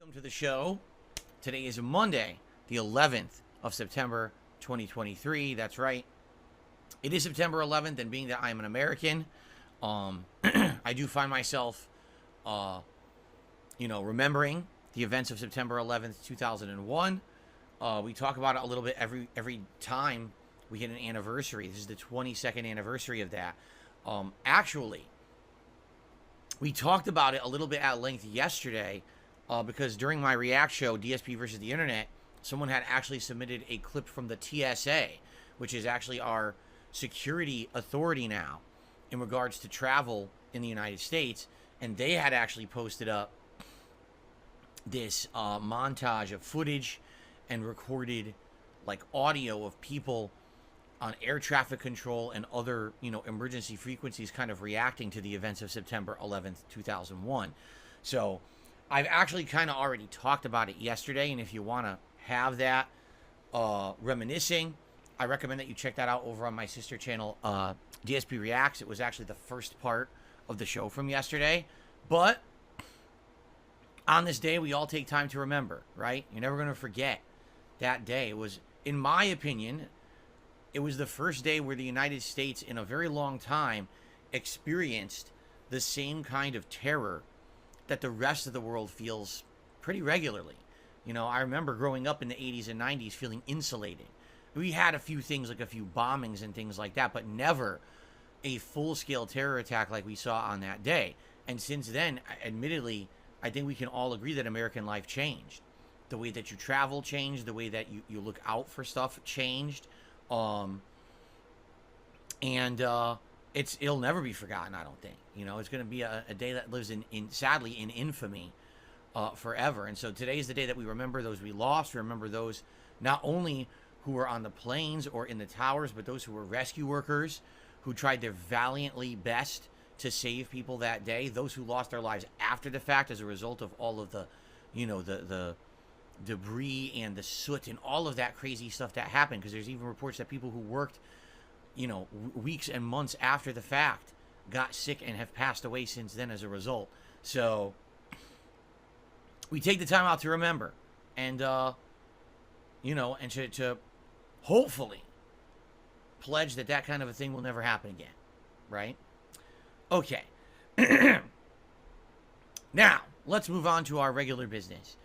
Welcome to the show. Today is Monday, the 11th of September, 2023. That's right. It is September 11th, and being that I am an American, I do find myself, remembering the events of September 11th, 2001. We talk about it a little bit every time we hit an anniversary. This is the 22nd anniversary of that. Actually, we talked about it a little bit at length yesterday. Because during my React show, DSP versus the Internet, someone had actually submitted a clip from the TSA, which is actually our security authority now in regards to travel in the United States. And they had actually posted up this montage of footage and recorded audio of people on air traffic control and other, emergency frequencies kind of reacting to the events of September 11th, 2001. So I've actually kind of already talked about it yesterday, and if you want to have that reminiscing, I recommend that you check that out over on my sister channel, DSP Reacts. It was actually the first part of the show from yesterday. But on this day, we all take time to remember, right? You're never going to forget that day. It was, in my opinion, it was the first day where the United States in a very long time experienced the same kind of terror that the rest of the world feels pretty regularly. I remember growing up in the 80s and 90s feeling insulated. We had a few things, like a few bombings and things like that, but never a full-scale terror attack like we saw on that day. And since then, admittedly, I think we can all agree that American life changed. The way that you travel changed, the way that you look out for stuff changed. It'll never be forgotten, I don't think. It's going to be a day that lives sadly in infamy forever. And so today is the day that we remember those we lost. We remember those not only who were on the planes or in the towers, but those who were rescue workers who tried their valiantly best to save people that day. Those who lost their lives after the fact as a result of all of the, the debris and the soot and all of that crazy stuff that happened. Because there's even reports that people who worked weeks and months after the fact got sick and have passed away since then as a result. So we take the time out to remember and, and to hopefully pledge that kind of a thing will never happen again. Right? Okay. Now, let's move on to our regular business.